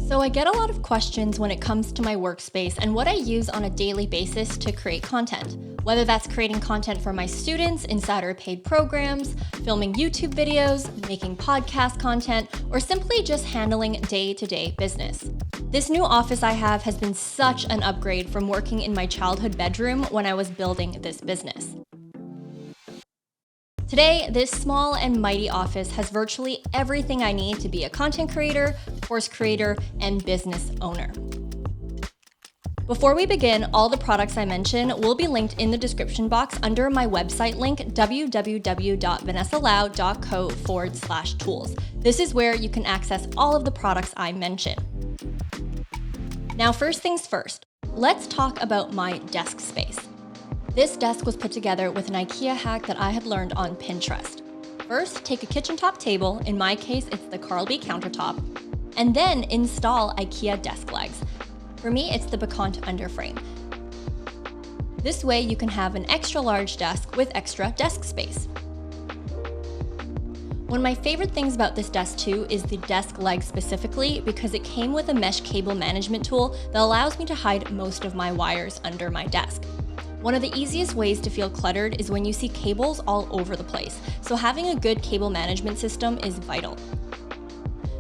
So I get a lot of questions when it comes to my workspace and what I use on a daily basis to create content. Whether that's creating content for my students inside our paid programs, filming YouTube videos, making podcast content, or simply just handling day-to-day business. This new office I have has been such an upgrade from working in my childhood bedroom when I was building this business. Today, this small and mighty office has virtually everything I need to be a content creator, course creator, and business owner. Before we begin, all the products I mention will be linked in the description box under my website link, www.vanessalau.co/tools. This is where you can access all of the products I mention. Now, first things first, let's talk about my desk space. This desk was put together with an IKEA hack that I had learned on Pinterest. First, take a kitchen top table, in my case it's the Carlby countertop, and then install IKEA desk legs. For me, it's the Becont underframe. This way you can have an extra large desk with extra desk space. One of my favorite things about this desk too is the desk leg specifically because it came with a mesh cable management tool that allows me to hide most of my wires under my desk. One of the easiest ways to feel cluttered is when you see cables all over the place, so having a good cable management system is vital.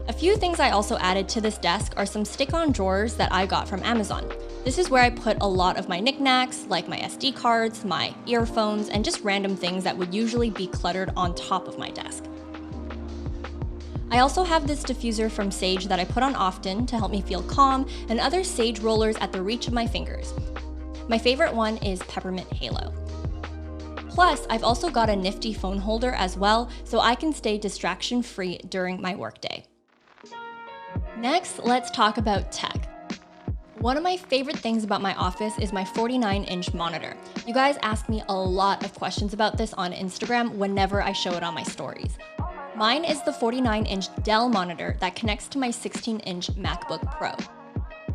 A few things I also added to this desk are some stick-on drawers that I got from Amazon. This is where I put a lot of my knickknacks, like my SD cards, my earphones, and just random things that would usually be cluttered on top of my desk. I also have this diffuser from Sage that I put on often to help me feel calm, and other Sage rollers at the reach of my fingers. My favorite one is Peppermint Halo. Plus, I've also got a nifty phone holder as well, so I can stay distraction-free during my workday. Next, let's talk about tech. One of my favorite things about my office is my 49-inch monitor. You guys ask me a lot of questions about this on Instagram whenever I show it on my stories. Mine is the 49-inch Dell monitor that connects to my 16-inch MacBook Pro.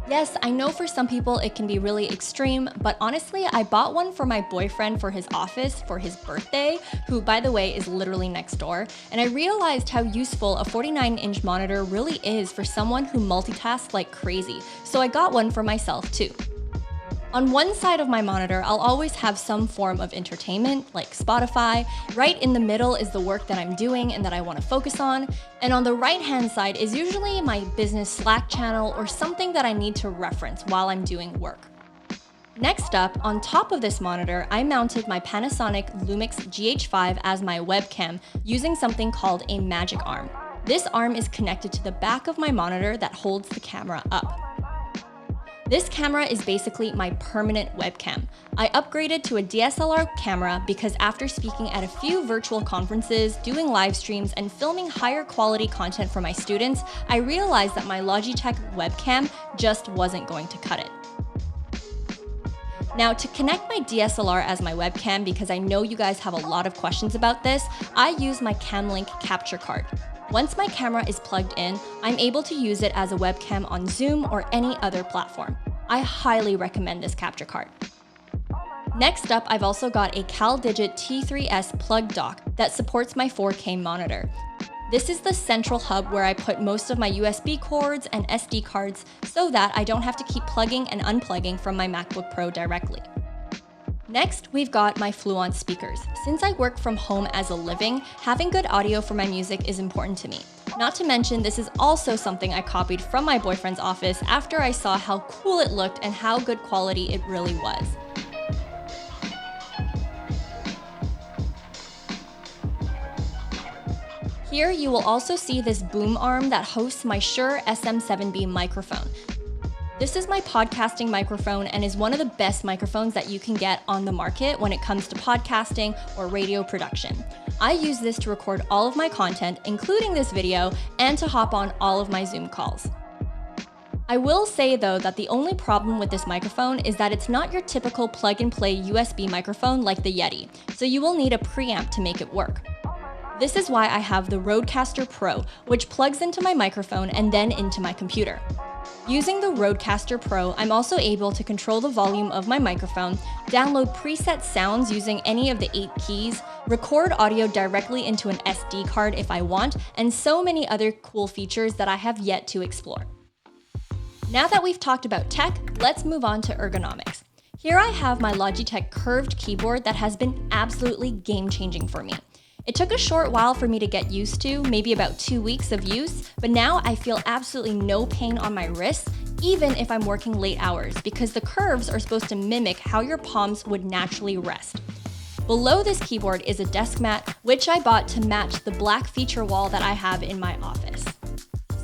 Yes, I know for some people it can be really extreme, but honestly, I bought one for my boyfriend for his office for his birthday, who by the way is literally next door, and I realized how useful a 49-inch monitor really is for someone who multitasks like crazy, so I got one for myself too. On one side of my monitor, I'll always have some form of entertainment, like Spotify. Right in the middle is the work that I'm doing and that I want to focus on. And on the right-hand side is usually my business Slack channel or something that I need to reference while I'm doing work. Next up, on top of this monitor, I mounted my Panasonic Lumix GH5 as my webcam using something called a magic arm. This arm is connected to the back of my monitor that holds the camera up. This camera is basically my permanent webcam. I upgraded to a DSLR camera because after speaking at a few virtual conferences, doing live streams, and filming higher quality content for my students, I realized that my Logitech webcam just wasn't going to cut it. Now, to connect my DSLR as my webcam, because I know you guys have a lot of questions about this, I use my CamLink capture card. Once my camera is plugged in, I'm able to use it as a webcam on Zoom or any other platform. I highly recommend this capture card. Next up, I've also got a CalDigit T3S plug dock that supports my 4K monitor. This is the central hub where I put most of my USB cords and SD cards so that I don't have to keep plugging and unplugging from my MacBook Pro directly. Next, we've got my Fluence speakers. Since I work from home as a living, having good audio for my music is important to me. Not to mention, this is also something I copied from my boyfriend's office after I saw how cool it looked and how good quality it really was. Here, you will also see this boom arm that hosts my Shure SM7B microphone. This is my podcasting microphone and is one of the best microphones that you can get on the market when it comes to podcasting or radio production. I use this to record all of my content, including this video, and to hop on all of my Zoom calls. I will say though that the only problem with this microphone is that it's not your typical plug-and-play USB microphone like the Yeti, so you will need a preamp to make it work. This is why I have the Rodecaster Pro, which plugs into my microphone and then into my computer. Using the Rodecaster Pro, I'm also able to control the volume of my microphone, download preset sounds using any of the 8 keys, record audio directly into an SD card if I want, and so many other cool features that I have yet to explore. Now that we've talked about tech, let's move on to ergonomics. Here I have my Logitech curved keyboard that has been absolutely game-changing for me. It took a short while for me to get used to, maybe about 2 weeks of use, but now I feel absolutely no pain on my wrists, even if I'm working late hours, because the curves are supposed to mimic how your palms would naturally rest. Below this keyboard is a desk mat, which I bought to match the black feature wall that I have in my office.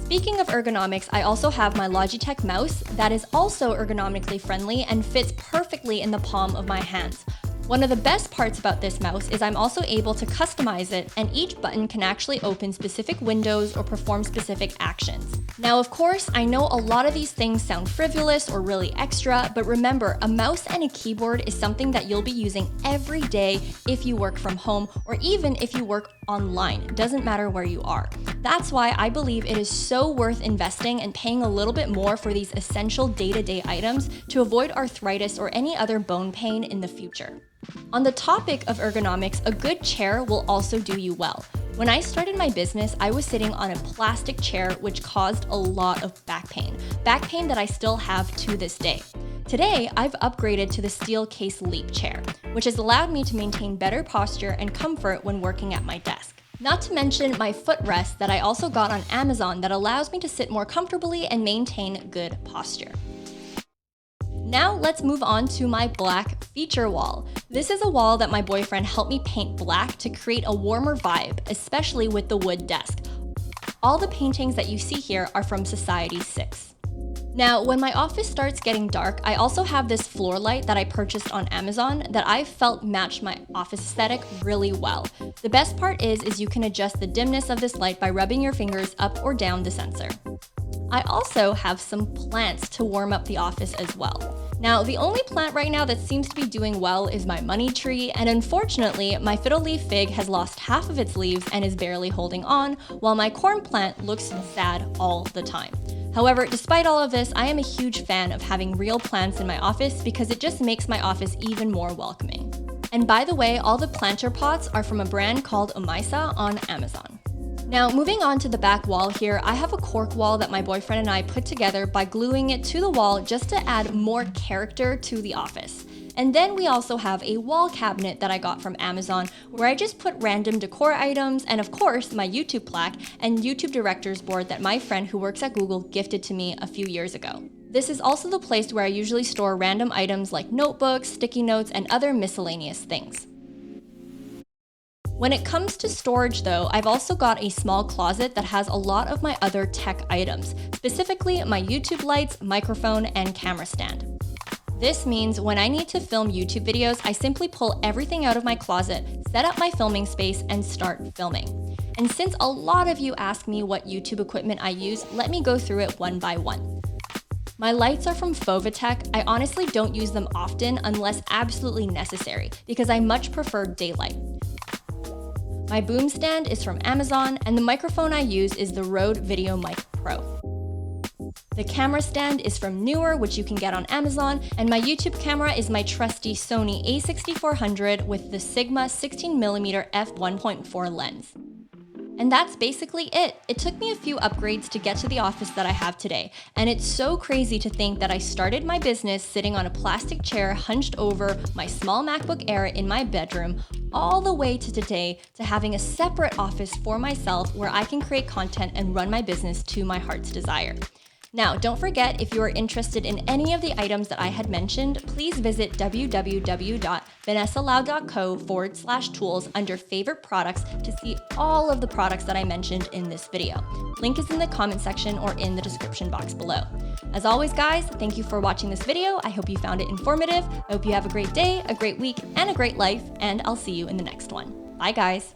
Speaking of ergonomics, I also have my Logitech mouse that is also ergonomically friendly and fits perfectly in the palm of my hands. One of the best parts about this mouse is I'm also able to customize it, and each button can actually open specific windows or perform specific actions. Now, of course, I know a lot of these things sound frivolous or really extra, but remember, a mouse and a keyboard is something that you'll be using every day if you work from home or even if you work online. It doesn't matter where you are. That's why I believe it is so worth investing and paying a little bit more for these essential day-to-day items to avoid arthritis or any other bone pain in the future. On the topic of ergonomics, a good chair will also do you well. When I started my business, I was sitting on a plastic chair which caused a lot of back pain that I still have to this day. Today, I've upgraded to the steel case Leap chair, which has allowed me to maintain better posture and comfort when working at my desk. Not to mention my footrest that I also got on Amazon that allows me to sit more comfortably and maintain good posture. Now let's move on to my black feature wall. This is a wall that my boyfriend helped me paint black to create a warmer vibe, especially with the wood desk. All the paintings that you see here are from Society 6. Now, when my office starts getting dark, I also have this floor light that I purchased on Amazon that I felt matched my office aesthetic really well. The best part is you can adjust the dimness of this light by rubbing your fingers up or down the sensor. I also have some plants to warm up the office as well. Now, the only plant right now that seems to be doing well is my money tree, and unfortunately, my fiddle leaf fig has lost half of its leaves and is barely holding on, while my corn plant looks sad all the time. However, despite all of this, I am a huge fan of having real plants in my office because it just makes my office even more welcoming. And by the way, all the planter pots are from a brand called Omaisa on Amazon. Now, moving on to the back wall here, I have a cork wall that my boyfriend and I put together by gluing it to the wall just to add more character to the office. And then we also have a wall cabinet that I got from Amazon where I just put random decor items and of course my YouTube plaque and YouTube director's board that my friend who works at Google gifted to me a few years ago. This is also the place where I usually store random items like notebooks, sticky notes, and other miscellaneous things. When it comes to storage though, I've also got a small closet that has a lot of my other tech items, specifically my YouTube lights, microphone, and camera stand. This means when I need to film YouTube videos, I simply pull everything out of my closet, set up my filming space, and start filming. And since a lot of you ask me what YouTube equipment I use, let me go through it one by one. My lights are from Fovatech. I honestly don't use them often unless absolutely necessary, because I much prefer daylight. My boom stand is from Amazon, and the microphone I use is the Rode VideoMic Pro. The camera stand is from Newer, which you can get on Amazon, and my YouTube camera is my trusty Sony a6400 with the Sigma 16mm f1.4 lens. And that's basically it. It took me a few upgrades to get to the office that I have today, and it's so crazy to think that I started my business sitting on a plastic chair hunched over my small MacBook Air in my bedroom, all the way to today to having a separate office for myself where I can create content and run my business to my heart's desire. Now, don't forget, if you are interested in any of the items that I had mentioned, please visit www.vanessalau.co/tools under favorite products to see all of the products that I mentioned in this video. Link is in the comment section or in the description box below. As always, guys, thank you for watching this video. I hope you found it informative. I hope you have a great day, a great week, and a great life, and I'll see you in the next one. Bye, guys.